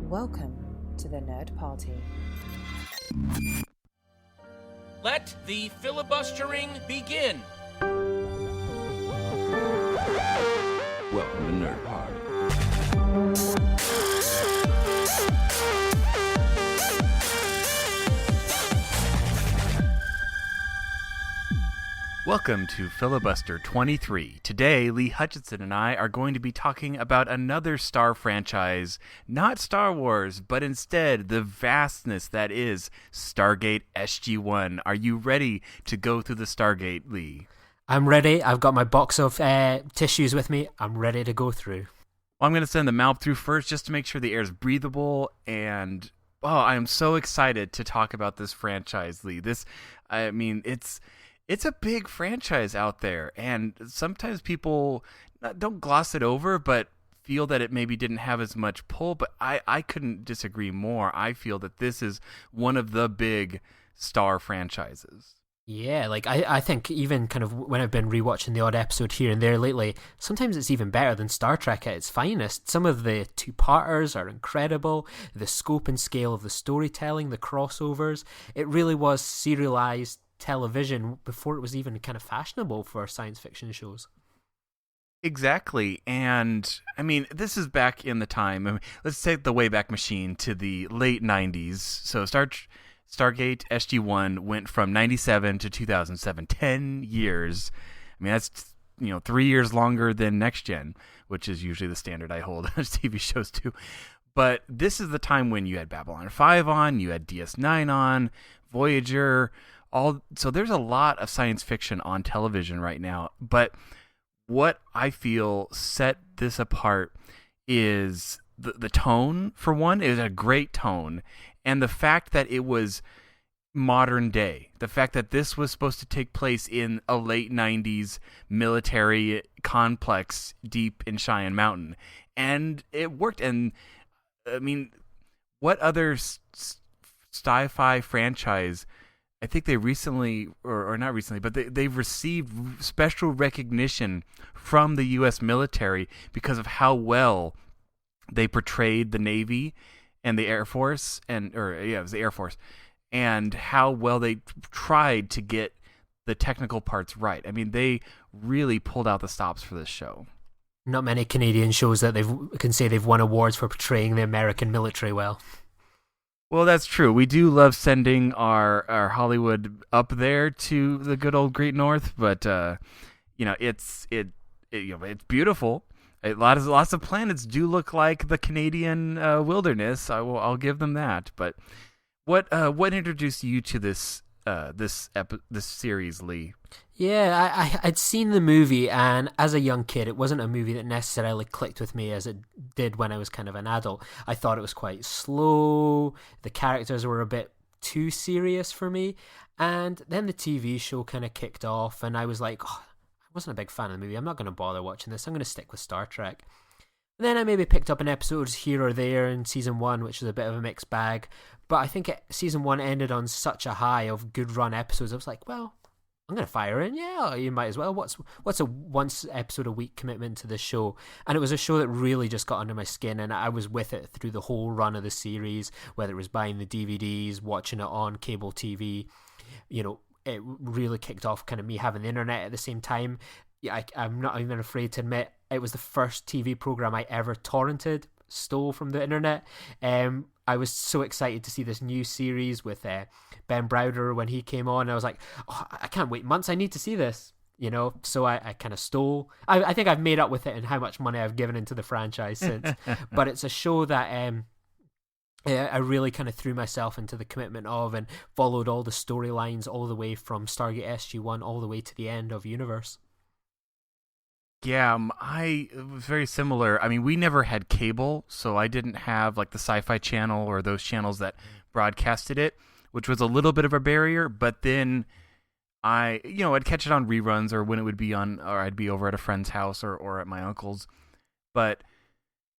Welcome to the Nerd Party. Let the filibustering begin. Welcome to Nerd Party. Welcome to Filibuster 23. Today, Lee Hutchison and I are going to be talking about another Star franchise, not Star Wars, but instead the vastness that is Stargate SG-1. Are you ready to go through the Stargate, Lee? I'm ready. I've got my box of tissues with me. I'm ready to go through. Well, I'm going to send the mouth through first just to make sure the air is breathable, and I am so excited to talk about this franchise, Lee. It's a big franchise out there, and sometimes people don't gloss it over, but feel that it maybe didn't have as much pull, but I couldn't disagree more. I feel that this is one of the big Star franchises. Yeah, I think even kind of when I've been rewatching the odd episode here and there lately, sometimes it's even better than Star Trek at its finest. Some of the two-parters are incredible. The scope and scale of the storytelling, the crossovers, it really was serialized television before it was even kind of fashionable for science fiction shows. Exactly. And I mean, this is back in the time. Let's take the Wayback Machine to the late 90s. So Stargate SG-1 went from 97 to 2007, 10 years. I mean, that's 3 years longer than Next Gen, which is usually the standard I hold on TV shows too. But this is the time when you had Babylon 5 on, you had DS9 on, Voyager, so there's a lot of science fiction on television right now. But what I feel set this apart is the tone, for one. It was a great tone. And the fact that it was modern day. The fact that this was supposed to take place in a late 90s military complex deep in Cheyenne Mountain. And it worked. And, I mean, what other sci-fi franchise... I think they recently, or not recently, but they've received special recognition from the U.S. military because of how well they portrayed the Navy and the Air Force, it was the Air Force, and how well they tried to get the technical parts right. I mean, they really pulled out the stops for this show. Not many Canadian shows that can say they've won awards for portraying the American military well. Well, that's true. We do love sending our Hollywood up there to the good old Great North, but it's beautiful. Lots of planets do look like the Canadian wilderness. I'll give them that. But what introduced you to this series, Lee? Yeah, I'd seen the movie, and as a young kid, it wasn't a movie that necessarily clicked with me as it did when I was kind of an adult. I thought it was quite slow, the characters were a bit too serious for me, and then the TV show kind of kicked off, and I was like, I wasn't a big fan of the movie, I'm not going to bother watching this, I'm going to stick with Star Trek. And then I maybe picked up an episode here or there in Season 1, which is a bit of a mixed bag, but I think Season 1 ended on such a high of good run episodes, I was like, well, I'm going to fire in. Yeah, you might as well. What's a once episode a week commitment to this show? And it was a show that really just got under my skin, and I was with it through the whole run of the series, whether it was buying the DVDs, watching it on cable TV. It really kicked off kind of me having the internet at the same time. Yeah, I'm not even afraid to admit it was the first TV program I ever stole from the internet. I was so excited to see this new series with Ben Browder when he came on. I was like, I can't wait months. I need to see this, So I kind of stole. I think I've made up with it and how much money I've given into the franchise since. But it's a show that I really kind of threw myself into the commitment of and followed all the storylines all the way from Stargate SG-1 all the way to the end of Universe. Yeah, it was very similar. I mean, we never had cable, so I didn't have like the Sci-Fi Channel or those channels that broadcasted it, which was a little bit of a barrier. But then I'd catch it on reruns or when it would be on, or I'd be over at a friend's house or at my uncle's. But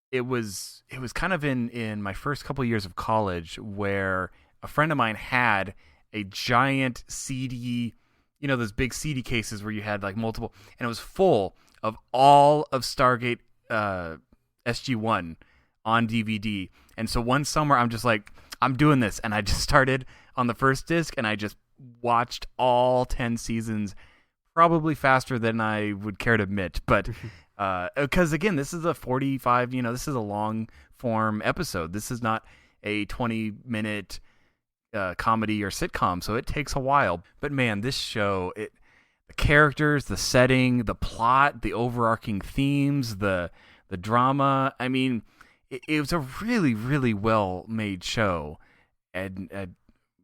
it was kind of in my first couple of years of college where a friend of mine had a giant CD, those big CD cases where you had like multiple, and it was full of all of Stargate SG-1 on DVD. And so one summer, I'm just like, I'm doing this. And I just started on the first disc, and I just watched all 10 seasons probably faster than I would care to admit. But because, again, this is a 45, this is a long-form episode. This is not a 20-minute comedy or sitcom, so it takes a while. But, man, this show, the characters, the setting, the plot, the overarching themes, the drama, I mean, it was a really, really well-made show. And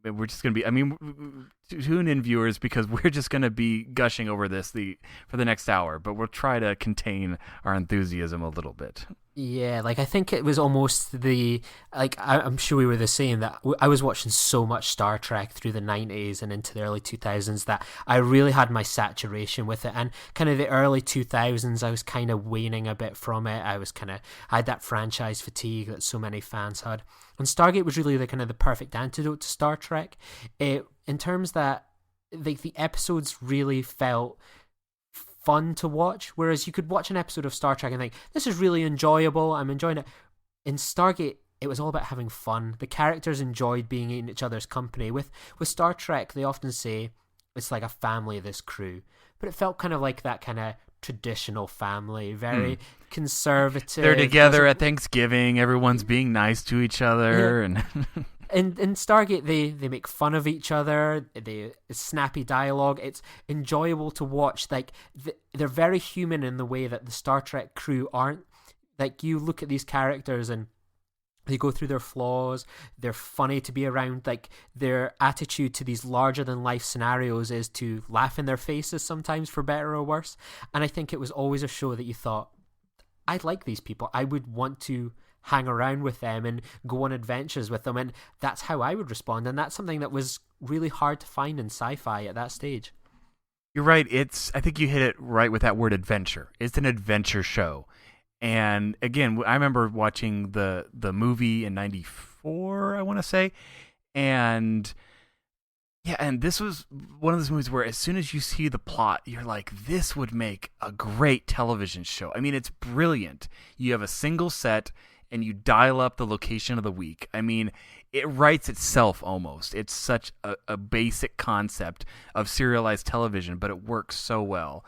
we're just going to be, tune in, viewers, because we're just going to be gushing over this for the next hour, but we'll try to contain our enthusiasm a little bit. Yeah, like I think it was almost I'm sure we were the same, that I was watching so much Star Trek through the 90s and into the early 2000s that I really had my saturation with it, and kind of the early 2000s I was kind of waning a bit from it. I had that franchise fatigue that so many fans had, and Stargate was really the perfect antidote to Star Trek, in terms that the episodes really felt fun to watch, whereas you could watch an episode of Star Trek and think, this is really enjoyable, I'm enjoying it. In Stargate, it was all about having fun. The characters enjoyed being in each other's company. With Star Trek, they often say it's like a family, this crew, but it felt kind of like that kind of traditional family, very conservative. They're together at Thanksgiving, everyone's being nice to each other, and In Stargate, they make fun of each other. It's snappy dialogue. It's enjoyable to watch. Like they're very human in the way that the Star Trek crew aren't. Like you look at these characters and they go through their flaws. They're funny to be around. Like their attitude to these larger than life scenarios is to laugh in their faces sometimes, for better or worse. And I think it was always a show that you thought, I like these people. I would want to hang around with them and go on adventures with them, and that's how I would respond, and that's something that was really hard to find in sci-fi at that stage. You're right. I think you hit it right with that word, adventure. It's an adventure show. And again, I remember watching the movie in 94, I want to say, and this was one of those movies where as soon as you see the plot, you're like, this would make a great television show. I mean, it's brilliant. You have a single set and you dial up the location of the week. I mean, it writes itself almost. It's such a basic concept of serialized television, but it works so well.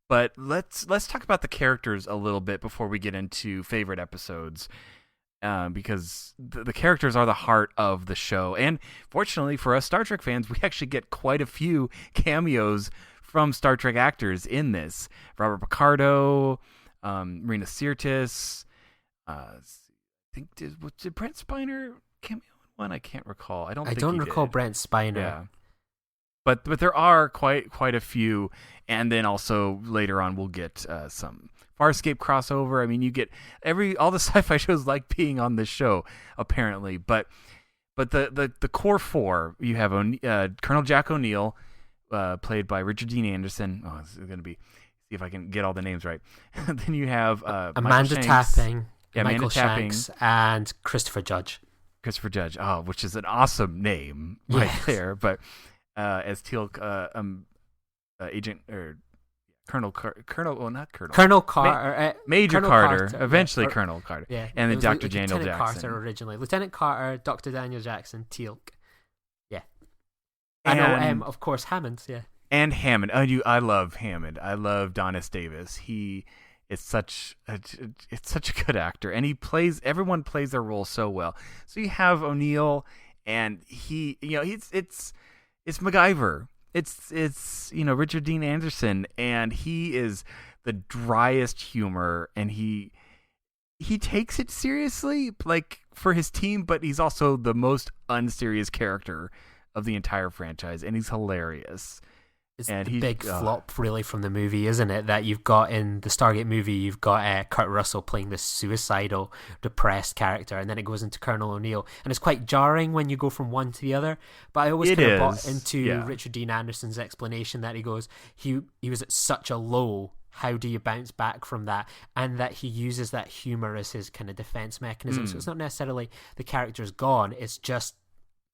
But let's talk about the characters a little bit before we get into favorite episodes, because the characters are the heart of the show. And fortunately for us Star Trek fans, we actually get quite a few cameos from Star Trek actors in this. Robert Picardo, Marina Sirtis, did Brent Spiner cameo in one? I can't recall. I don't recall Brent Spiner. Yeah. But there are quite a few, and then also later on we'll get some Farscape crossover. I mean, you get all the sci-fi shows like being on this show apparently. But the core four, you have Colonel Jack O'Neill, played by Richard Dean Anderson. Oh, this is going to be, see if I can get all the names right. Then you have Amanda Tapping. Yeah, Michael Shanks and Christopher Judge. Which is an awesome name right there. But as Teal'c, Agent or Colonel Carter, Major Colonel Carter, eventually Colonel Carter, and then Dr. Daniel Lieutenant Jackson. Carter originally, Lieutenant Carter, Dr. Daniel Jackson, Teal'c, and of course Hammond, and Hammond. I love Hammond. I love Don S. Davis. It's such a good actor, and everyone plays their role so well. So you have O'Neill, and it's MacGyver. It's Richard Dean Anderson, and he is the driest humor, and he takes it seriously, like, for his team, but he's also the most unserious character of the entire franchise, and he's hilarious. It's the big flop, really, from the movie, isn't it? That you've got in the Stargate movie, you've got Kurt Russell playing this suicidal, depressed character, and then it goes into Colonel O'Neill, and it's quite jarring when you go from one to the other. But I always kind of bought into Richard Dean Anderson's explanation that he goes, he was at such a low, how do you bounce back from that? And that he uses that humor as his kind of defense mechanism. So it's not necessarily the character's gone, it's just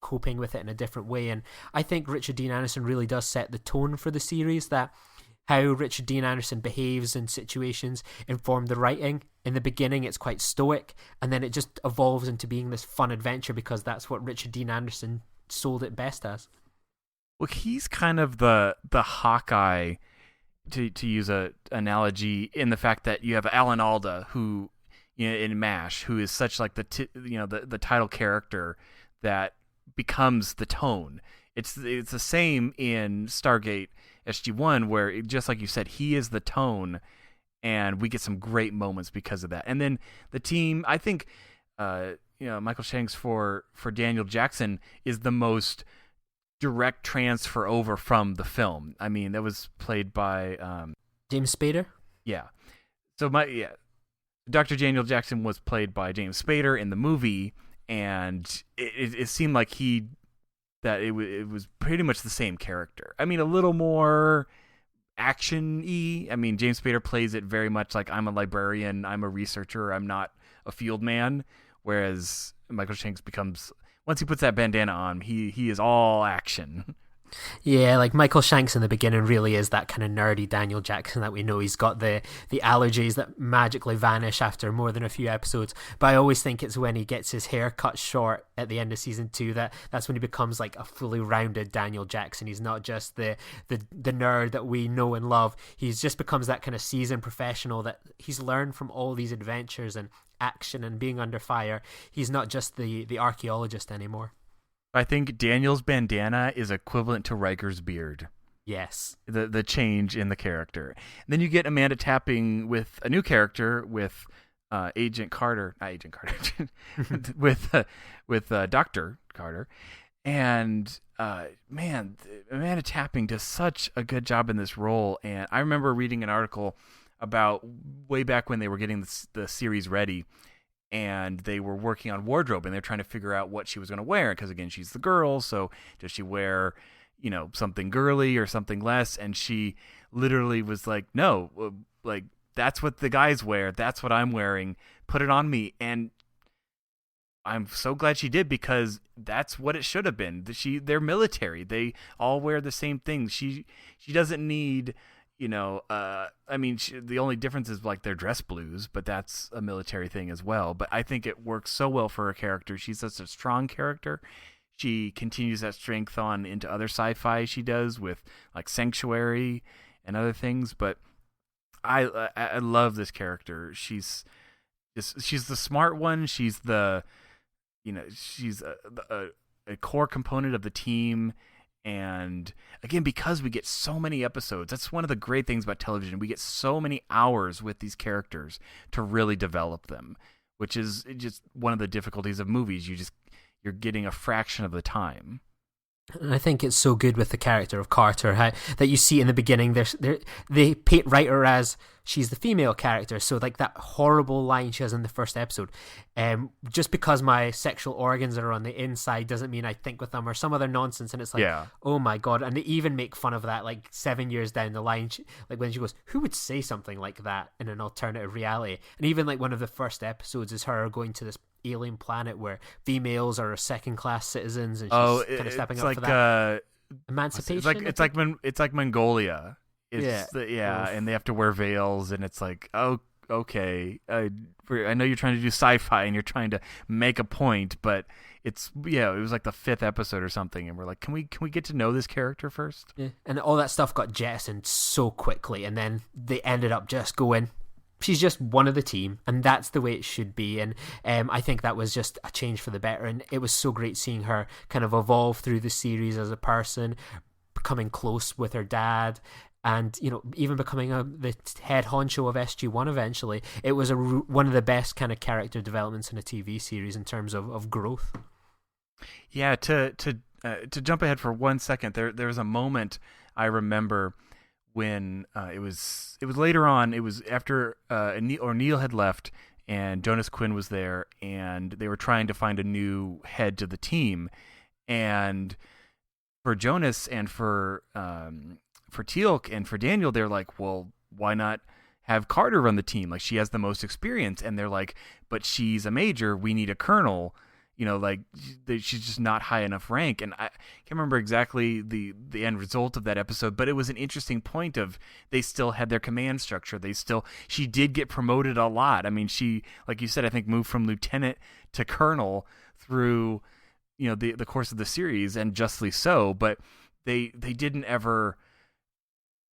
coping with it in a different way. And I think Richard Dean Anderson really does set the tone for the series, that how Richard Dean Anderson behaves in situations inform the writing. In the beginning, it's quite stoic, and then it just evolves into being this fun adventure because that's what Richard Dean Anderson sold it best as. Well, he's kind of the Hawkeye, to use a analogy, in the fact that you have Alan Alda, who, in MASH, who is such like the title character that becomes the tone. It's the same in Stargate SG-1, where just like you said, he is the tone, and we get some great moments because of that. And then the team, I think, Michael Shanks for Daniel Jackson is the most direct transfer over from the film. I mean, that was played by James Spader. Yeah. So Dr. Daniel Jackson was played by James Spader in the movie, and it seemed like it was pretty much the same character. I mean, a little more action-y. I mean, James Spader plays it very much like, I'm a librarian, I'm a researcher, I'm not a field man, whereas Michael Shanks becomes, once he puts that bandana on, he is all action. Yeah, like Michael Shanks in the beginning really is that kind of nerdy Daniel Jackson that we know. He's got the allergies that magically vanish after more than a few episodes. But I always think it's when he gets his hair cut short at the end of season 2 that's when he becomes like a fully rounded Daniel Jackson. He's not just the nerd that we know and love. He's just becomes that kind of seasoned professional that he's learned from all these adventures and action and being under fire. He's not just the archaeologist anymore. I think Daniel's bandana is equivalent to Riker's beard. Yes. The change in the character. And then you get Amanda Tapping with a new character with Agent Carter, not Agent Carter, with Dr. Carter. And man, Amanda Tapping does such a good job in this role. And I remember reading an article about way back when they were getting the series ready, and they were working on wardrobe, and they're trying to figure out what she was going to wear, because again, she's the girl, so does she wear, something girly or something less? And she literally was like, no, like, that's what the guys wear, that's what I'm wearing, put it on me. And I'm so glad she did, because that's what it should have been. They're military, they all wear the same things. She doesn't need, the only difference is like their dress blues, but that's a military thing as well. But I think it works so well for her character. She's such a strong character. She continues that strength on into other sci-fi she does with like Sanctuary and other things. But I love this character. She's the smart one. She's she's a core component of the team. And again, because we get so many episodes, that's one of the great things about television. We get so many hours with these characters to really develop them, which is just one of the difficulties of movies. You're getting a fraction of the time. And I think it's so good with the character of Carter, that you see in the beginning, they write her as she's the female character. So like that horrible line she has in the first episode, just because my sexual organs are on the inside doesn't mean I think with them, or some other nonsense. And it's like, Oh my God. And they even make fun of that like 7 years down the line, like when she goes, who would say something like that in an alternative reality? And even like one of the first episodes is her going to this alien planet where females are second-class citizens, and she's kind of stepping up for that. Emancipation. It's like Mongolia. And they have to wear veils, and it's like, oh, okay. I know you're trying to do sci-fi and you're trying to make a point, but it was like the 5th episode or something, and we're like, can we get to know this character first? Yeah, and all that stuff got jettisoned so quickly, and then they ended up just going, she's just one of the team, and that's the way it should be. And I think that was just a change for the better, and it was so great seeing her kind of evolve through the series as a person, becoming close with her dad, and even becoming the head honcho of SG-1 eventually. It was one of the best kind of character developments in a TV series in terms of growth. Yeah, to jump ahead for 1 second, there was a moment I remember when it was later on. It was after Neil had left and Jonas Quinn was there, and they were trying to find a new head to the team. And for Jonas and for Teal'c and for Daniel, they're like, well, why not have Carter run the team? Like, she has the most experience. And they're like, but she's a major. We need a colonel. like she's just not high enough rank. And I can't remember exactly the end result of that episode, but it was an interesting point of they still had their command structure. She did get promoted a lot. I mean, she, like you said, I think moved from lieutenant to colonel through, the course of the series, and justly so, but they didn't ever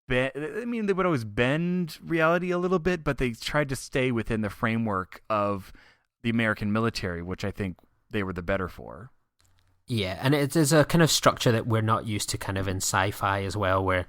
they would always bend reality a little bit, but they tried to stay within the framework of the American military, which I think they were the better for. Yeah, and it is a kind of structure that we're not used to kind of in sci-fi as well, where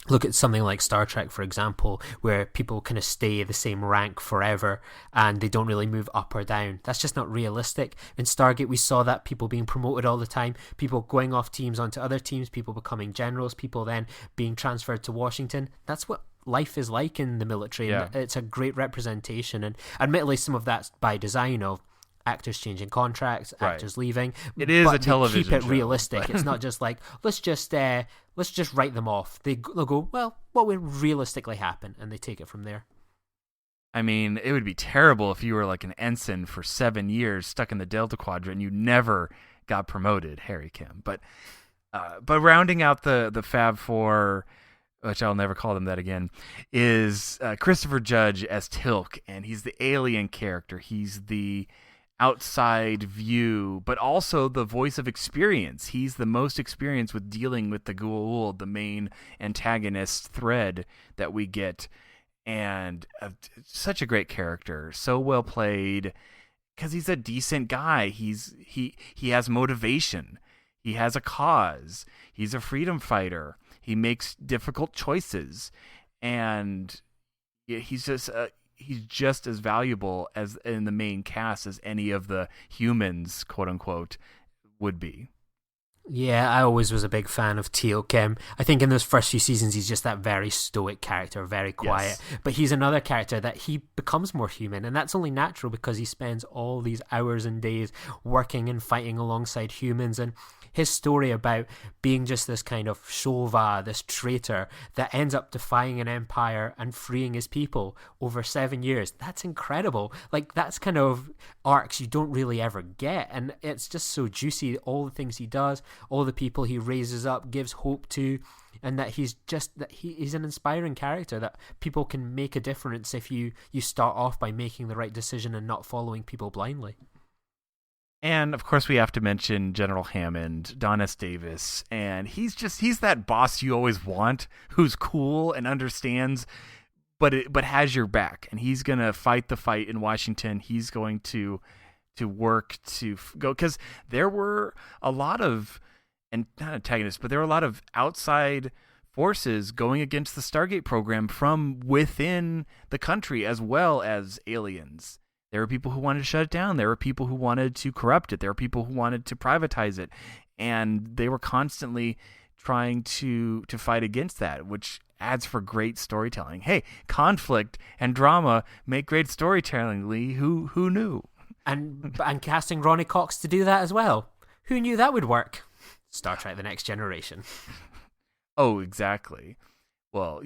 look at something like Star Trek, for example, where people kind of stay the same rank forever and they don't really move up or down. That's just not realistic. In Stargate, we saw that people being promoted all the time, people going off teams onto other teams, people becoming generals, people then being transferred to Washington. That's what life is like in the military. Yeah. And it's a great representation. And admittedly, some of that's by design of actors changing contracts, actors leaving. It is but a television keep it show, realistic. It's not just like let's just write them off. They'll go, well, what would realistically happen, and they take it from there. I mean, it would be terrible if you were like an ensign for 7 years stuck in the Delta Quadrant and you never got promoted, Harry Kim. But rounding out the Fab Four, which I'll never call them that again, is Christopher Judge as Teal'c, and he's the alien character. He's the outside view, but also the voice of experience. He's the most experienced with dealing with the Goa'uld, the main antagonist thread that we get, and such a great character, so well played, because he's a decent guy. He has motivation. He has a cause. He's a freedom fighter. He makes difficult choices, and he's just as valuable as in the main cast as any of the humans, quote unquote, would be. Yeah, I always was a big fan of Teal'c. I think in those first few seasons, he's just that very stoic character, very quiet. Yes. But he's another character that he becomes more human, and that's only natural because he spends all these hours and days working and fighting alongside humans. And his story about being just this kind of Shova, this traitor that ends up defying an empire and freeing his people over 7 years, that's incredible. Like, that's kind of arcs you don't really ever get, and it's just so juicy, all the things he does, all the people he raises up, gives hope to, and that he's an inspiring character that people can make a difference if you start off by making the right decision and not following people blindly. And of course we have to mention General Hammond, Don S. Davis, and he's that boss you always want, who's cool and understands, but has your back, and he's gonna fight the fight in Washington. He's going to work to go, because there were a lot of, and not antagonists, but there were a lot of outside forces going against the Stargate program from within the country, as well as aliens. There were people who wanted to shut it down. There were people who wanted to corrupt it. There were people who wanted to privatize it. And they were constantly trying to fight against that, which adds for great storytelling. Hey, conflict and drama make great storytelling, Lee. Who knew? And casting Ronnie Cox to do that as well. Who knew that would work? Star Trek The Next Generation. Oh, exactly. Well,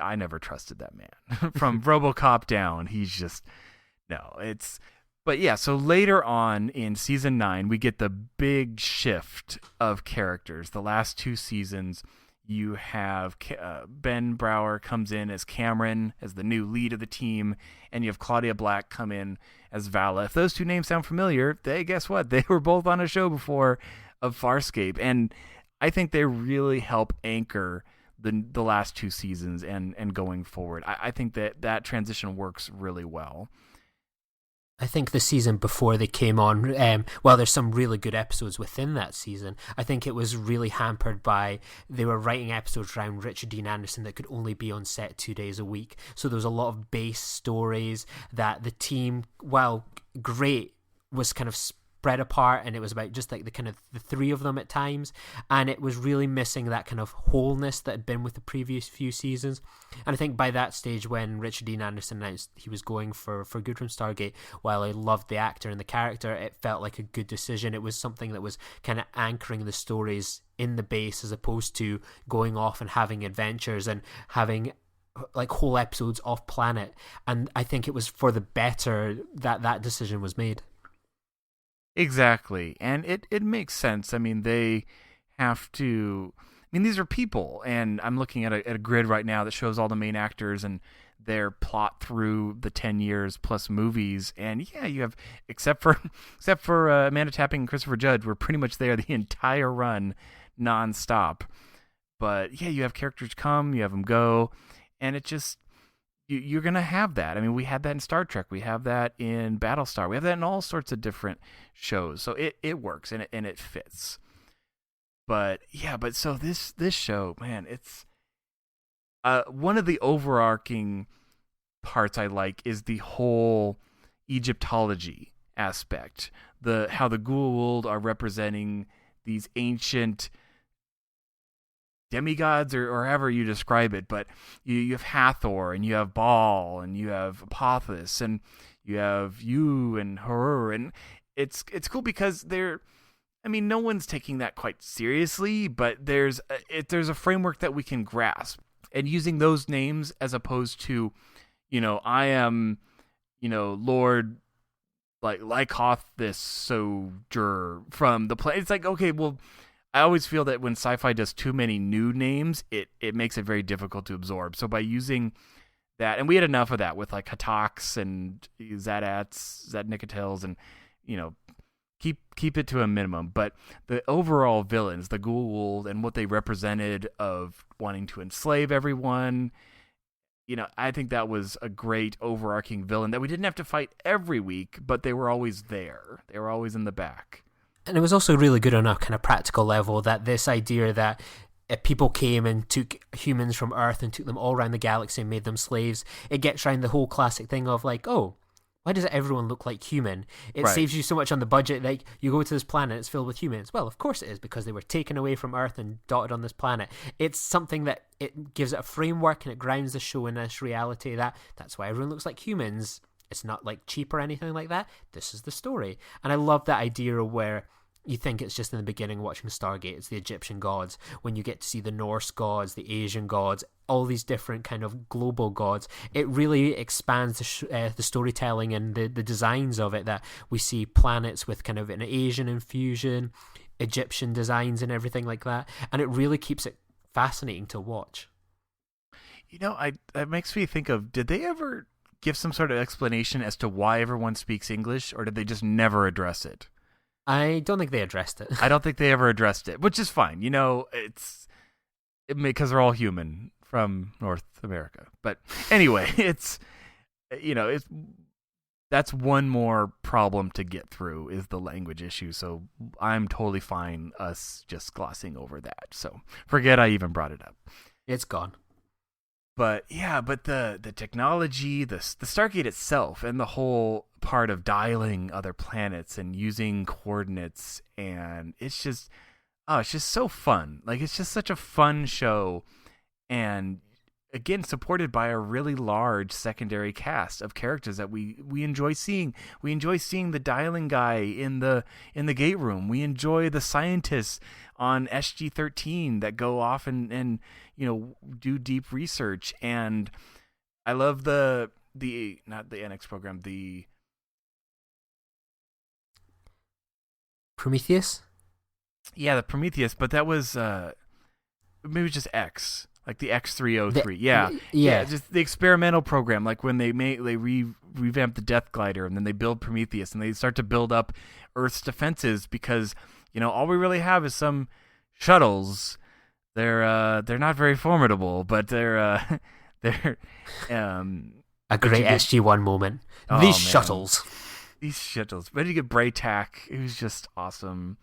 I never trusted that man. From RoboCop down, he's just, no, it's, but yeah, so later on in season 9, we get the big shift of characters. The last 2 seasons, you have Ben Brower comes in as Cameron, as the new lead of the team, and you have Claudia Black come in as Vala. If those 2 names sound familiar, guess what? They were both on a show before of Farscape, and I think they really help anchor the last 2 seasons and going forward. I think that transition works really well. I think the season before they came on, while there's some really good episodes within that season, I think it was really hampered by they were writing episodes around Richard Dean Anderson that could only be on set 2 days a week. So there was a lot of base stories that the team, while great, was kind of spread apart, and it was about just like the 3 of them at times, and it was really missing that kind of wholeness that had been with the previous few seasons. And I think by that stage, when Richard Dean Anderson announced he was going for good from Stargate, while I loved the actor and the character, it felt like a good decision. It was something that was kind of anchoring the stories in the base, as opposed to going off and having adventures and having like whole episodes off planet. And I think it was for the better that decision was made. Exactly. And it makes sense. I mean, they have to. I mean, these are people, and I'm looking at a grid right now that shows all the main actors and their plot through the 10 years plus movies. And yeah, you have, except for Amanda Tapping and Christopher Judge, we're pretty much there the entire run nonstop. But yeah, you have characters come, you have them go, and it just. You're going to have that. I mean, we had that in Star Trek. We have that in Battlestar. We have that in all sorts of different shows. So it works and it fits. But yeah, so this show, man, it's one of the overarching parts I like is the whole Egyptology aspect. How the Goa'uld are representing these ancient demigods or however you describe it, but you have Hathor and you have Baal and you have Apophis and you have you and Horror, and it's cool because no one's taking that quite seriously, but there's a framework that we can grasp, and using those names as opposed to, I am, Lord Lykoth this soldier from the play. It's like, okay, well, I always feel that when sci-fi does too many new names, it makes it very difficult to absorb. So by using that, and we had enough of that with like Hatox and Zadnikatels, and keep it to a minimum. But the overall villains, the Goa'uld, and what they represented of wanting to enslave everyone, I think that was a great overarching villain that we didn't have to fight every week, but they were always there. They were always in the back. And it was also really good on a kind of practical level that this idea that if people came and took humans from Earth and took them all around the galaxy and made them slaves, it gets around the whole classic thing of like, oh, why does everyone look like human? It Right. saves you so much on the budget. Like, you go to this planet, it's filled with humans. Well, of course it is, because they were taken away from Earth and dotted on this planet. It's something that it gives it a framework and it grounds the show in this reality that's why everyone looks like humans. It's not like cheap or anything like that. This is the story. And I love that idea where you think it's just in the beginning watching Stargate, it's the Egyptian gods. When you get to see the Norse gods, the Asian gods, all these different kind of global gods, it really expands the storytelling and the designs of it, that we see planets with kind of an Asian infusion, Egyptian designs and everything like that. And it really keeps it fascinating to watch. That makes me think of, did they ever give some sort of explanation as to why everyone speaks English, or did they just never address it? I don't think they addressed it. I don't think they ever addressed it, which is fine. Because they're all human from North America. But anyway, that's one more problem to get through is the language issue. So I'm totally fine us just glossing over that. So forget I even brought it up. It's gone. But yeah, the technology, the Stargate itself, and the whole part of dialing other planets and using coordinates, and it's just so fun. Like, it's just such a fun show, and again, supported by a really large secondary cast of characters that we enjoy seeing. We enjoy seeing the dialing guy in the gate room. We enjoy the scientists on SG-13 that go off and do deep research. And I love the not the NX program, the Prometheus? Yeah, the Prometheus, but that was maybe just X. Like the X303, yeah, just the experimental program. Like when they revamp the Death Glider, and then they build Prometheus, and they start to build up Earth's defenses because all we really have is some shuttles. They're not very formidable, but they're a great SG-1 moment. Oh, These man. shuttles. But you get Braytac, who's just awesome.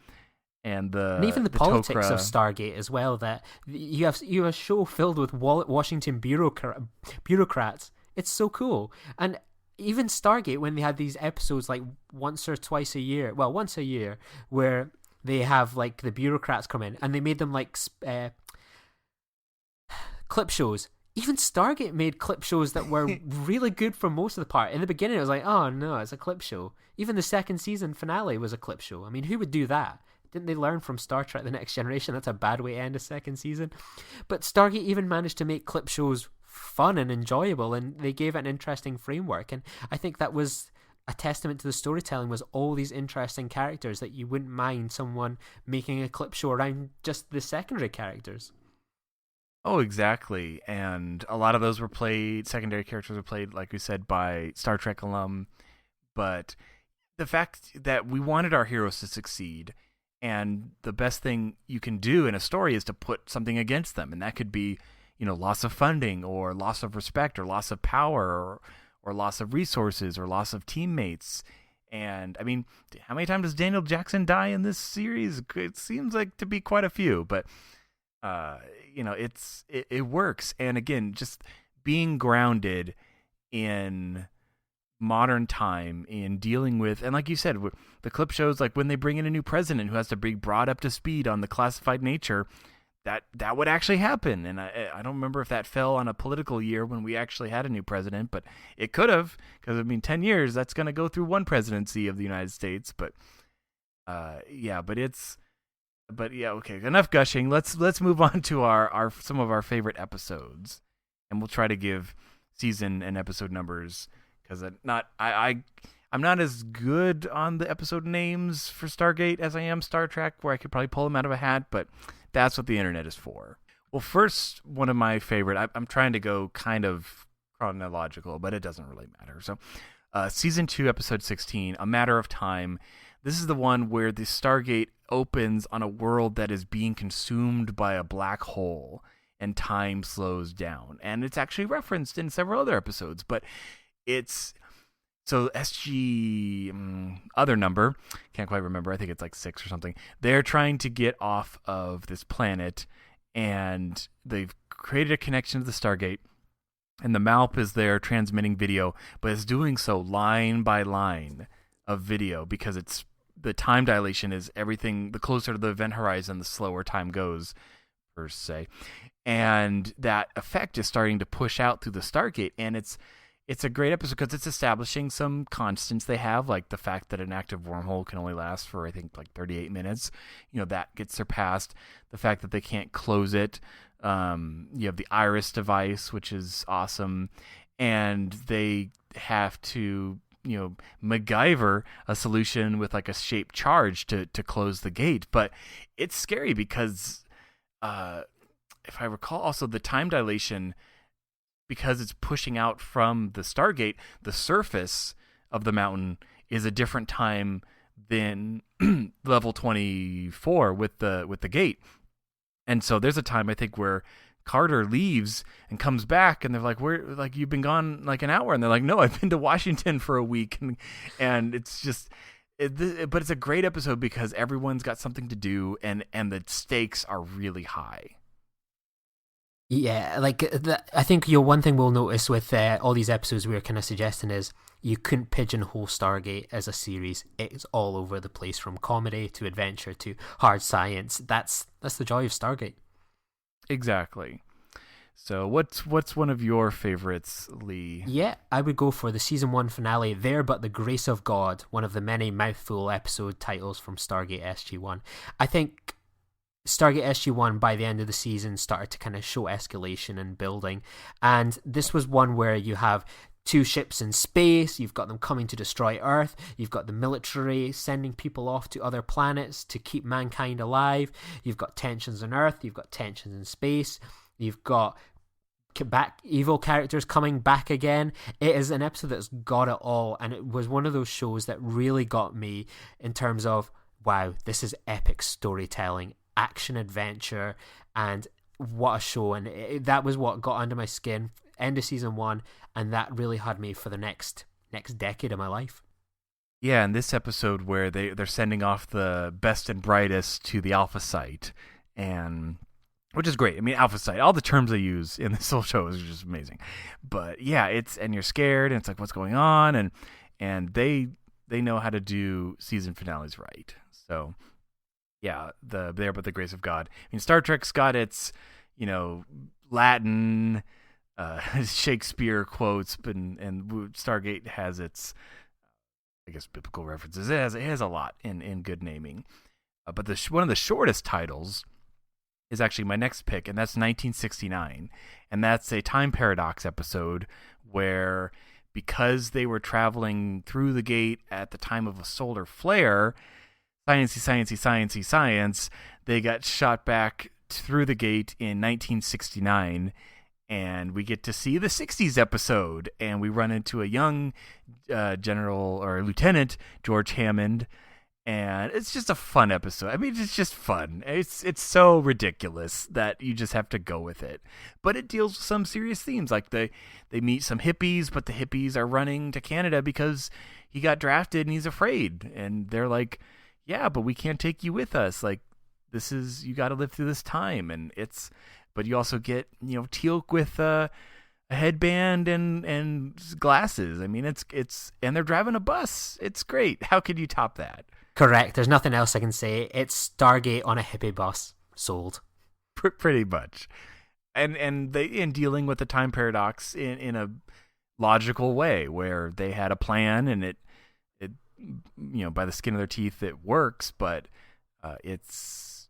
And even the politics Tok'ra. of Stargate as well, that you have a show filled with Washington bureaucrats. It's so cool. And even Stargate, when they had these episodes like once a year, where they have like the bureaucrats come in, and they made them like clip shows. Even Stargate made clip shows that were really good for most of the part. In the beginning, it was like, oh no, it's a clip show. Even the second season finale was a clip show. I mean, who would do that? Didn't they learn from Star Trek The Next Generation? That's a bad way to end a second season. But Stargate even managed to make clip shows fun and enjoyable, and they gave it an interesting framework. And I think that was a testament to the storytelling was all these interesting characters that you wouldn't mind someone making a clip show around just the secondary characters. Oh, exactly. And a lot of those were played, secondary characters were played, like we said, by Star Trek alum. But the fact that we wanted our heroes to succeed, and the best thing you can do in a story is to put something against them. And that could be, loss of funding, or loss of respect, or loss of power, or loss of resources, or loss of teammates. And I mean, how many times does Daniel Jackson die in this series? It seems like to be quite a few, but it works. And again, just being grounded in modern time, in dealing with, and like you said, the clip shows, like when they bring in a new president who has to be brought up to speed on the classified nature, that would actually happen. And I don't remember if that fell on a political year when we actually had a new president, but it could have, because 10 years, that's going to go through one presidency of the United States. But okay, enough gushing. Let's move on to our some of our favorite episodes, and we'll try to give season and episode numbers, because I'm not as good on the episode names for Stargate as I am Star Trek, where I could probably pull them out of a hat, but that's what the internet is for. Well, first, one of my favorite, I'm trying to go kind of chronological, but it doesn't really matter. So, season 2, episode 16, A Matter of Time. This is the one where the Stargate opens on a world that is being consumed by a black hole, and time slows down. And it's actually referenced in several other episodes, but it's... So SG, other number, can't quite remember, I think it's like 6 or something. They're trying to get off of this planet, and they've created a connection to the Stargate, and the MALP is there transmitting video, but it's doing so line by line of video, because it's the time dilation is everything, the closer to the event horizon, the slower time goes, per se. And that effect is starting to push out through the Stargate, and it's a great episode because it's establishing some constants they have, like the fact that an active wormhole can only last for, I think, like 38 minutes. That gets surpassed. The fact that they can't close it. You have the Iris device, which is awesome. And they have to, MacGyver a solution with like a shaped charge to close the gate. But it's scary because, if I recall, also the time dilation, because it's pushing out from the Stargate, the surface of the mountain is a different time than level 24 with the gate. And so there's a time, I think, where Carter leaves and comes back, and they're like, "Where? Like, you've been gone like an hour?" And they're like, "No, I've been to Washington for a week." And it's just, but it's a great episode because everyone's got something to do, and the stakes are really high. Yeah, I think one thing we'll notice with all these episodes we're kind of suggesting is you couldn't pigeonhole Stargate as a series. It's all over the place, from comedy to adventure to hard science. That's the joy of Stargate. Exactly. So what's one of your favorites, Lee? Yeah, I would go for the season 1 finale, There But the Grace of God, one of the many mouthful episode titles from Stargate SG-1. I think Stargate SG-1 by the end of the season started to kind of show escalation and building, and this was one where you have 2 ships in space, you've got them coming to destroy Earth, you've got the military sending people off to other planets to keep mankind alive, you've got tensions on Earth, you've got tensions in space, you've got evil characters coming back again. It is an episode that's got it all, and it was one of those shows that really got me in terms of, wow, this is epic storytelling, action adventure, and what a show. And that was what got under my skin, end of season 1, and that really had me for the next decade of my life. Yeah, and this episode where they're sending off the best and brightest to the Alpha site, and which is great. I mean, Alpha site, all the terms they use in this whole show is just amazing. But yeah, and you're scared, and it's like, what's going on? And they know how to do season finales right. So yeah, There But the Grace of God. I mean, Star Trek's got its, Latin, Shakespeare quotes, and Stargate has its, I guess, biblical references. It has a lot in good naming. But one of the shortest titles is actually my next pick, and that's 1969. And that's a time paradox episode where because they were traveling through the gate at the time of a solar flare, science, they got shot back through the gate in 1969, and we get to see the 60s episode, and we run into a young General or Lieutenant George Hammond, and it's just a fun episode. I mean, it's just fun. It's so ridiculous that you just have to go with it. But it deals with some serious themes, like they meet some hippies, but the hippies are running to Canada because he got drafted and he's afraid, and they're like, yeah, but we can't take you with us. Like, you got to live through this time, and but you also get, Teal'c with a headband and glasses. I mean, and they're driving a bus. It's great. How could you top that? Correct. There's nothing else I can say. It's Stargate on a hippie bus. Sold. Pretty much. And they in dealing with the time paradox in a logical way, where they had a plan and it by the skin of their teeth it works, but it's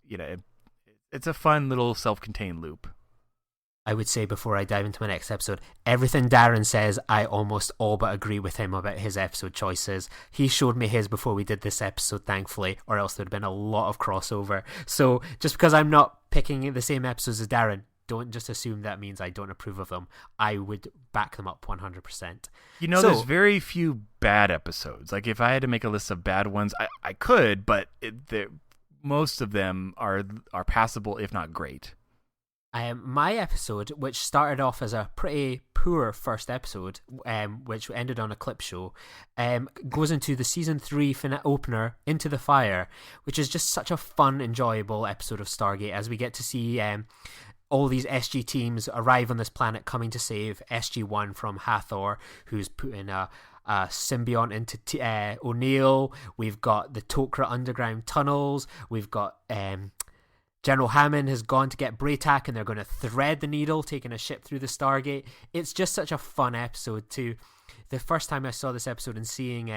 a fun little self-contained loop. I would say, before I dive into my next episode, everything Darren says, I almost all but agree with him about his episode choices. He showed me his before we did this episode, thankfully, or else there'd been a lot of crossover. So just because I'm not picking the same episodes as Darren, don't just assume that means I don't approve of them. I would back them up 100%. There's very few bad episodes. Like, if I had to make a list of bad ones, I could, but most of them are passable, if not great. My episode, which started off as a pretty poor first episode, which ended on a clip show, goes into the season 3 opener, Into the Fire, which is just such a fun, enjoyable episode of Stargate, as we get to see all these SG teams arrive on this planet, coming to save SG-1 from Hathor, who's putting a symbiont into O'Neill. We've got the Tok'ra underground tunnels. We've got General Hammond has gone to get Braytac, and they're going to thread the needle, taking a ship through the Stargate. It's just such a fun episode too. The first time I saw this episode and seeing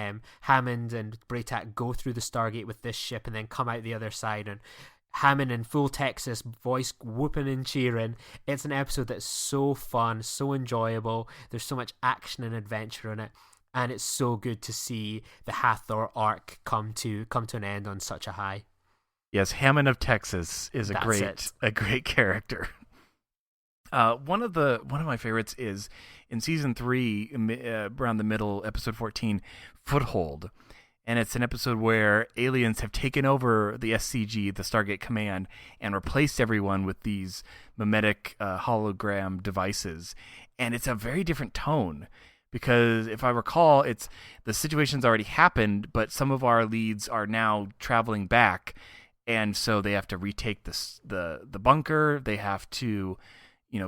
Hammond and Braytac go through the Stargate with this ship and then come out the other side, and Hammond in full Texas voice whooping and cheering. It's an episode that's so fun, so enjoyable. There's so much action and adventure in it, and it's so good to see the Hathor arc come to an end on such a high. Yes, Hammond of Texas is a great character. One of my favorites is in season 3, around the middle, episode 14, Foothold. And it's an episode where aliens have taken over the SCG, the Stargate Command, and replaced everyone with these mimetic hologram devices. And it's a very different tone, because if I recall, the situation's already happened, but some of our leads are now traveling back, and so they have to retake the bunker. They have to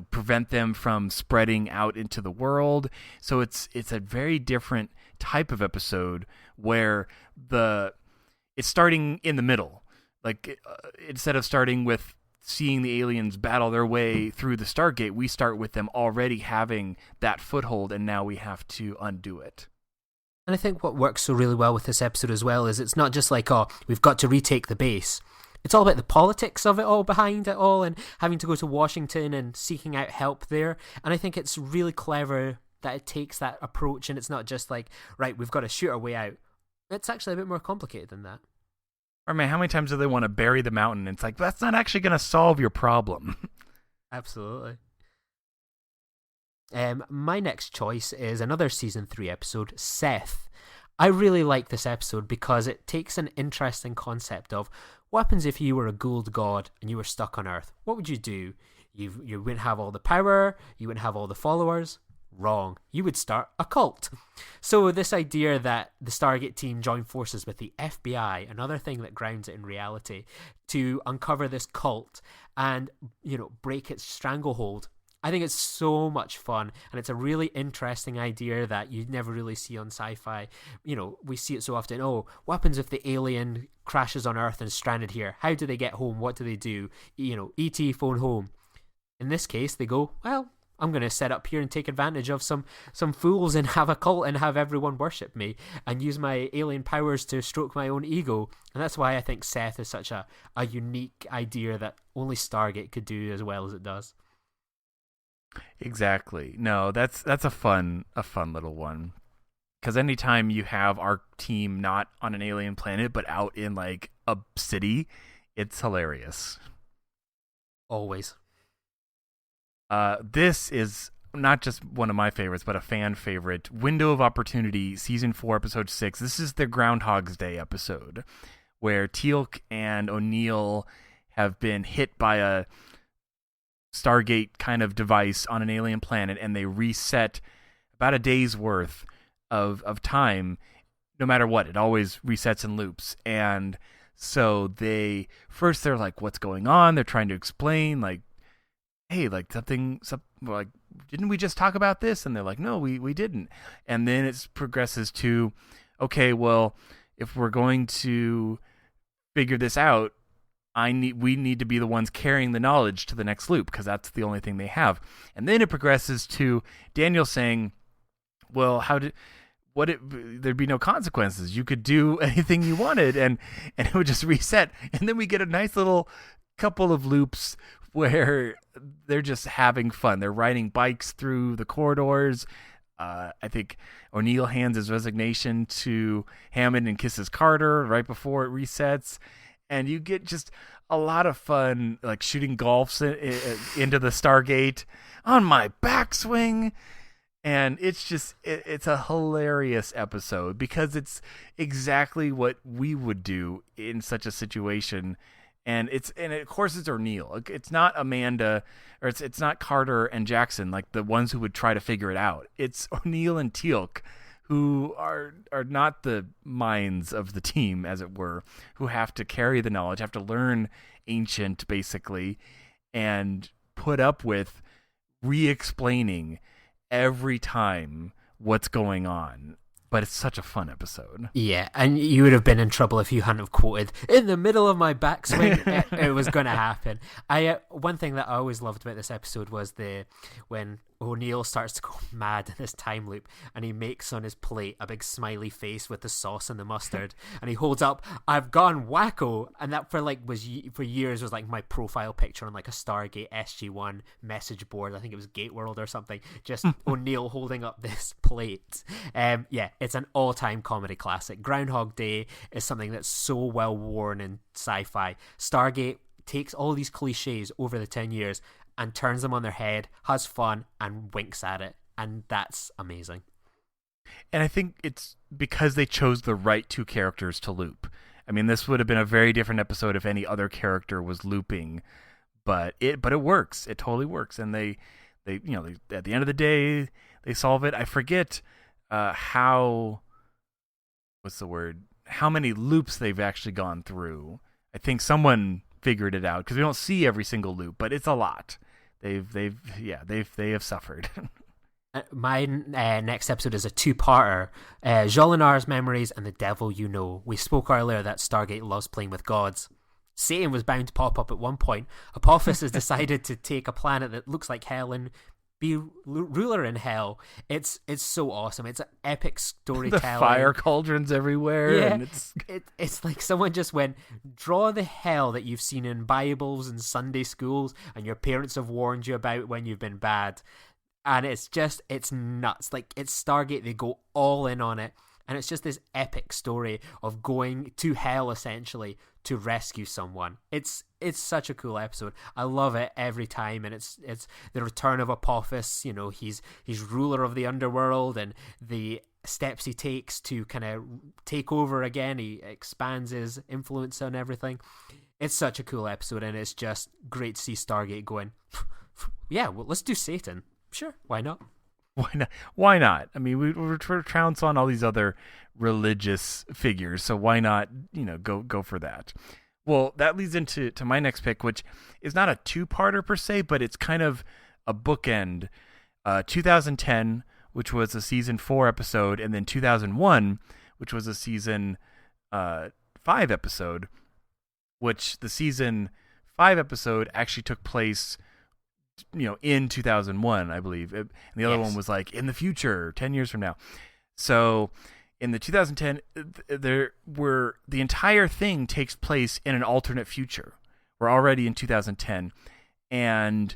prevent them from spreading out into the world. So it's a very different type of episode, where it's starting in the middle. Like, instead of starting with seeing the aliens battle their way through the Stargate, we start with them already having that foothold, and now we have to undo it. And I think what works so really well with this episode as well is it's not just like, we've got to retake the base. It's all about the politics of it all, behind it all, and having to go to Washington and seeking out help there. And I think it's really clever that it takes that approach, and it's not just like, right, we've got to shoot our way out. It's actually a bit more complicated than that. I mean, how many times do they want to bury the mountain? It's like, that's not actually going to solve your problem. Absolutely. My next choice is another season 3 episode, Seth. I really like this episode because it takes an interesting concept of what happens if you were a Gould god and you were stuck on Earth. What would you do? You wouldn't have all the power, you wouldn't have all the followers. Wrong. You would start a cult. So this idea that the Stargate team join forces with the FBI, another thing that grounds it in reality, to uncover this cult and, break its stranglehold. I think it's so much fun, and it's a really interesting idea that you never really see on sci-fi. We see it so often. Oh, what happens if the alien crashes on Earth and is stranded here? How do they get home? What do they do? E.T. phone home. In this case, they go, well, I'm going to set up here and take advantage of some fools and have a cult and have everyone worship me and use my alien powers to stroke my own ego. And that's why I think Seth is such a unique idea that only Stargate could do as well as it does. Exactly. No, that's a fun little one. Because anytime you have our team not on an alien planet but out in like a city, it's hilarious. Always. This is not just one of my favorites, but a fan favorite. Window of Opportunity, Season 4, Episode 6. This is the Groundhog's Day episode, where Teal'c and O'Neill have been hit by a Stargate kind of device on an alien planet, and they reset about a day's worth of time, no matter what. It always resets and loops. And so they're like, what's going on? They're trying to explain, like, hey, like something like, didn't we just talk about this? And they're like, no, we didn't. And then it progresses to, okay, well, if we're going to figure this out, we need to be the ones carrying the knowledge to the next loop, because that's the only thing they have. And then it progresses to Daniel saying, well, there'd be no consequences. You could do anything you wanted, and it would just reset. And then we get a nice little couple of loops where they're just having fun. They're riding bikes through the corridors. I think O'Neill hands his resignation to Hammond and kisses Carter right before it resets. And you get just a lot of fun, like shooting golfs into the Stargate on my backswing. And it's just, it's a hilarious episode because it's exactly what we would do in such a situation. And of course it's O'Neill. It's not Amanda, or it's not Carter and Jackson, like the ones who would try to figure it out. It's O'Neill and Teal'c, who are not the minds of the team, as it were, who have to carry the knowledge, have to learn ancient, basically, and put up with re-explaining every time what's going on. But it's such a fun episode. Yeah, and you would have been in trouble if you hadn't have quoted, in the middle of my backswing, it was going to happen. One thing that I always loved about this episode was when O'Neill starts to go mad in this time loop, and he makes on his plate a big smiley face with the sauce and the mustard, and he holds up, I've gone wacko, and that for years was like my profile picture on like a Stargate SG-1 message board. I think it was Gate World or something, just O'Neill holding up this plate. Yeah, it's an all-time comedy classic. Groundhog Day is something that's so well worn in sci-fi. Stargate takes all these cliches over the 10 years and turns them on their head, has fun, and winks at it. And that's amazing. And I think it's because they chose the right two characters to loop. I mean, this would have been a very different episode if any other character was looping, but it works. It totally works. And they at the end of the day, they solve it. I forget how many loops they've actually gone through. I think someone figured it out, because we don't see every single loop, but it's a lot. They have suffered. My next episode is a two-parter, Jolinar's Memories and The Devil You Know. We spoke earlier that Stargate loves playing with gods. Satan was bound to pop up at one point. Apophis has decided to take a planet that looks like hell and be ruler in hell. It's so awesome. It's an epic storytelling. The fire cauldrons everywhere. Yeah, and it's like someone just went, draw the hell that you've seen in Bibles and Sunday schools and your parents have warned you about when you've been bad. And it's nuts. Like, it's Stargate. They go all in on it. And it's just this epic story of going to hell, essentially, to rescue someone. It's such a cool episode. I love it every time, and it's the return of Apophis. You know, he's ruler of the underworld, and the steps he takes to kind of take over again. He expands his influence on everything. It's such a cool episode, and it's just great to see Stargate going, yeah, well, let's do Satan. Sure, why not? Why not? I mean, we're trying to trounce on all these other religious figures, so why not, go for that? Well, that leads into my next pick, which is not a two-parter per se, but it's kind of a bookend. 2010, which was a season 4 episode, and then 2001, which was a season 5 episode, which the season 5 episode actually took place in 2001, I believe. And the other one was like in the future, 10 years from now. So in the 2010, the entire thing takes place in an alternate future. We're already in 2010. And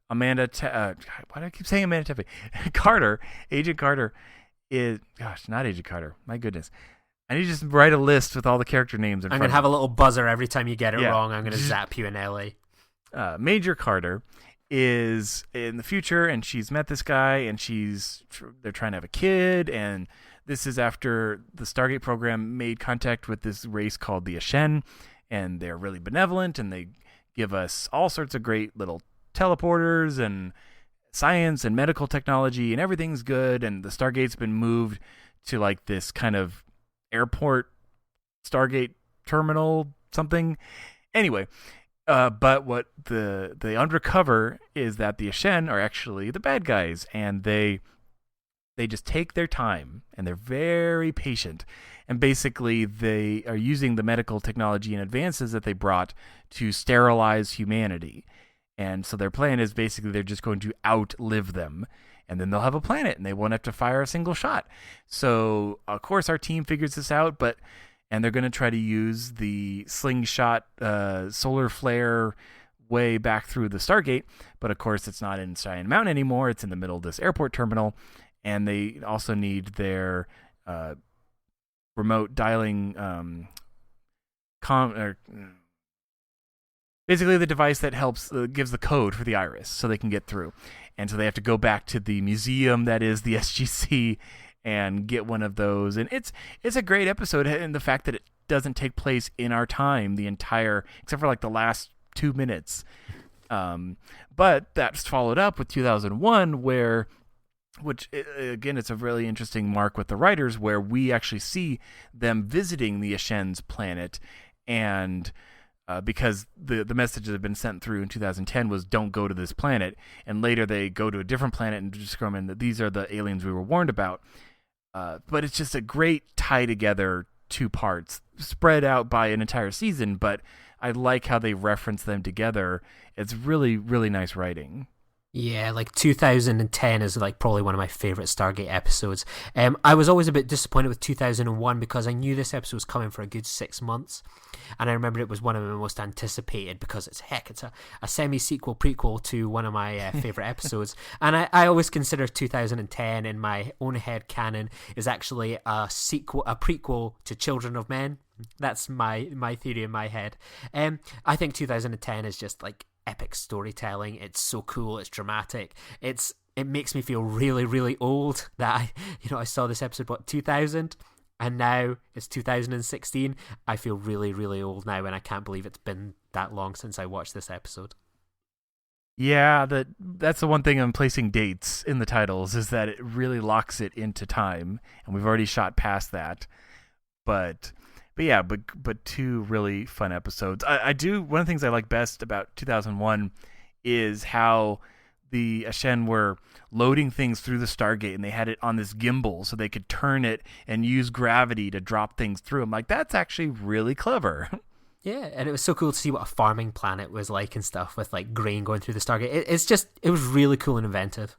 why do I keep saying Amanda Tefe? Carter, Agent Carter is, gosh, not Agent Carter. My goodness. I need to just write a list with all the character names in front of me. I'm going to have a little buzzer every time you get it wrong. I'm going to zap you in LA. Major Carter is in the future, and she's met this guy, and they're trying to have a kid, and this is after the Stargate program made contact with this race called the Ashen, and they're really benevolent, and they give us all sorts of great little teleporters and science and medical technology, and everything's good, and the Stargate's been moved to like this kind of airport Stargate terminal something. Anyway, but what they undercover is that the Ashen are actually the bad guys, and they just take their time, and they're very patient, and basically they are using the medical technology and advances that they brought to sterilize humanity. And so their plan is basically they're just going to outlive them, and then they'll have a planet, and they won't have to fire a single shot. So, of course, our team figures this out, and they're going to try to use the slingshot solar flare way back through the Stargate, but of course it's not in Cheyenne Mountain anymore. It's in the middle of this airport terminal, and they also need their remote dialing basically the device that helps gives the code for the iris so they can get through. And so they have to go back to the museum that is the SGC and get one of those. And it's a great episode, and the fact that it doesn't take place in our time the entire, except for like the last 2 minutes. But that's followed up with 2001, which again, it's a really interesting mark with the writers, where we actually see them visiting the Ashen's planet, and because the message that had been sent through in 2010 was don't go to this planet, and later they go to a different planet and determine that these are the aliens we were warned about. But it's just a great tie together 2 parts spread out by an entire season, but I like how they reference them together. It's really, really nice writing. Yeah, like 2010 is like probably one of my favorite Stargate episodes. I was always a bit disappointed with 2001 because I knew this episode was coming for a good 6 months, and I remember it was one of my most anticipated because it's a semi-sequel prequel to one of my favorite episodes. And I always consider 2010 in my own head canon is actually a prequel to Children of Men. That's my theory in my head. I think 2010 is just like epic storytelling. It's so cool. It's dramatic. It makes me feel really, really old that I saw this episode 2000, and now it's 2016. I feel really, really old now, and I can't believe it's been that long since I watched this episode. Yeah, that's the one thing I'm placing dates in the titles, is that it really locks it into time, and we've already shot past that. But 2 really fun episodes. I do, one of the things I like best about 2001 is how the Ashen were loading things through the Stargate, and they had it on this gimbal so they could turn it and use gravity to drop things through. I'm like, that's actually really clever. Yeah, and it was so cool to see what a farming planet was like and stuff, with like grain going through the Stargate. It was really cool and inventive.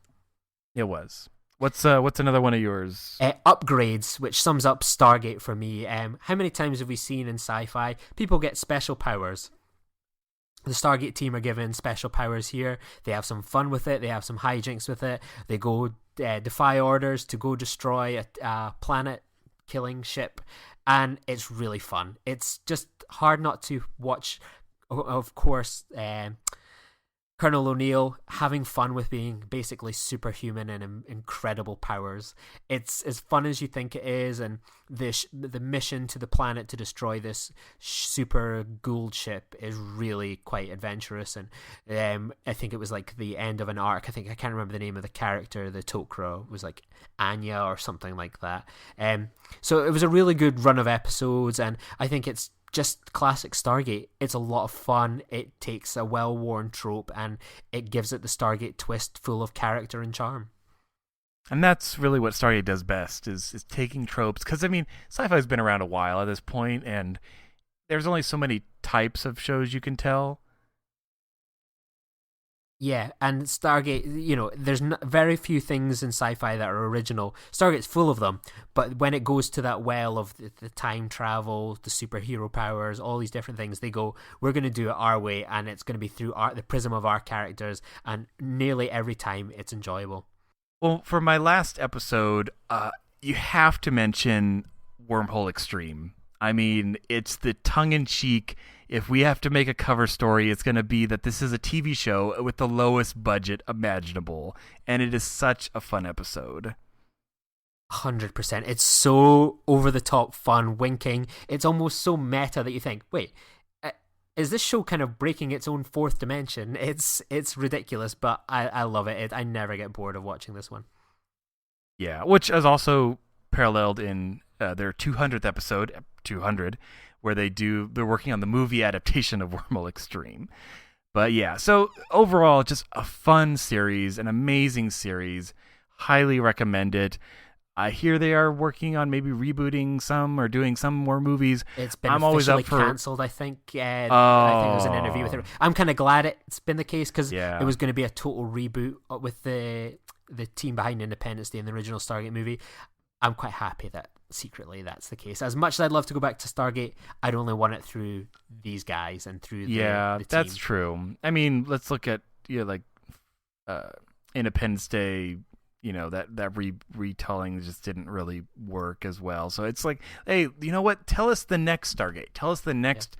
It was. What's another one of yours? Upgrades, which sums up Stargate for me. How many times have we seen in sci-fi people get special powers? The Stargate team are given special powers here. They have some fun with it. They have some hijinks with it. They go defy orders to go destroy a planet-killing ship, and it's really fun. It's just hard not to watch, of course, Colonel O'Neill having fun with being basically superhuman and incredible powers. It's as fun as you think it is, and the mission to the planet to destroy this super Gould ship is really quite adventurous. And I think it was like the end of an arc. I can't remember the name of the character. The Tok'ra was like Anya or something like that. So it was a really good run of episodes, and I think it's just classic Stargate. It's a lot of fun. It takes a well-worn trope and it gives it the Stargate twist, full of character and charm. And that's really what Stargate does best, is taking tropes. Because, I mean, sci-fi's been around a while at this point, and there's only so many types of shows you can tell. Yeah, and Stargate, there's very few things in sci-fi that are original. Stargate's full of them, but when it goes to that well of the time travel, the superhero powers, all these different things, they go, we're going to do it our way, and it's going to be through the prism of our characters, and nearly every time it's enjoyable. Well, for my last episode, you have to mention Wormhole Extreme. I mean, it's the tongue-in-cheek. If we have to make a cover story, it's going to be that this is a TV show with the lowest budget imaginable, and it is such a fun episode. 100%. It's so over-the-top fun, winking. It's almost so meta that you think, wait, is this show kind of breaking its own fourth dimension? It's ridiculous, but I love it. I never get bored of watching this one. Yeah, which is also paralleled in their 200th episode, 200, where they're working on the movie adaptation of Wormhole Extreme. But yeah, so overall, just a fun series, an amazing series. Highly recommend it. I hear they are working on maybe rebooting some or doing some more movies. It's been I'm always up for cancelled, I think. I think there was an interview with it. I'm kind of glad it's been the case because it was going to be a total reboot with the team behind Independence Day and the original Stargate movie. I'm quite happy that secretly that's the case. As much as I'd love to go back to Stargate, I'd only want it through these guys and through the team. That's true. I mean, let's look at Independence Day. That retelling just didn't really work as well. So it's like, hey, you know what? Tell us the next Stargate. Tell us the next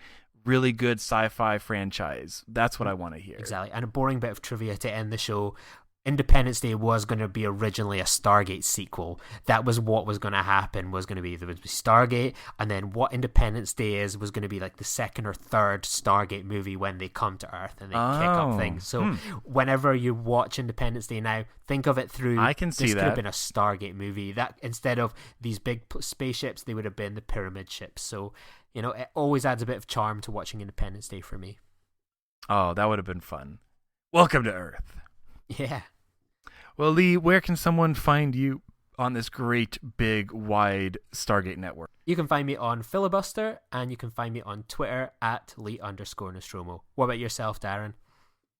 really good sci-fi franchise. That's what I want to hear. Exactly. And a boring bit of trivia to end the show. Independence Day was going to be originally a Stargate sequel. That was what was going to happen. There would be Stargate, and then what Independence Day was going to be like the second or third Stargate movie when they come to Earth and they kick up things. So whenever you watch Independence Day now, think of it through. I can see this that. could have been a Stargate movie. That instead of these big spaceships, they would have been the pyramid ships. So it always adds a bit of charm to watching Independence Day for me. Oh, that would have been fun. Welcome to Earth. Yeah. Well, Lee, where can someone find you on this great, big, wide Stargate network? You can find me on Filibuster, and you can find me on Twitter at Lee_Nostromo. What about yourself, Darren?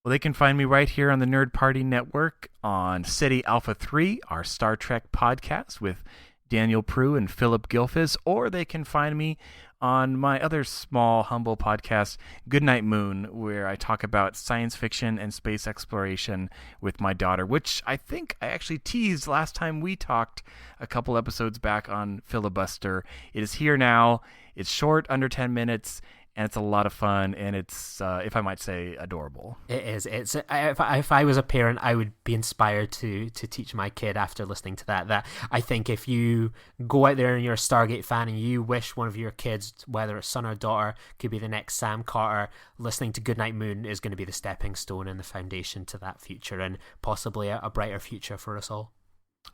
Well, they can find me right here on the Nerd Party Network on Ceti Alpha III, our Star Trek podcast with Daniel Prue and Philip Gilfus, or they can find me on my other small, humble podcast, Goodnight Moon, where I talk about science fiction and space exploration with my daughter, which I think I actually teased last time we talked a couple episodes back on Filibuster. It is here now. It's short, under 10 minutes, and it's a lot of fun, and it's, if I might say, adorable. It is. If I was a parent, I would be inspired to teach my kid after listening to that. That I think if you go out there and you're a Stargate fan and you wish one of your kids, whether it's son or daughter, could be the next Sam Carter, listening to Goodnight Moon is going to be the stepping stone and the foundation to that future and possibly a brighter future for us all.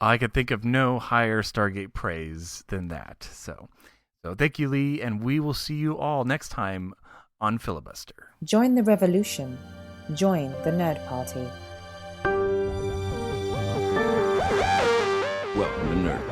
I could think of no higher Stargate praise than that. So thank you, Lee, and we will see you all next time on Filibuster. Join the revolution. Join the Nerd Party. Welcome to Nerd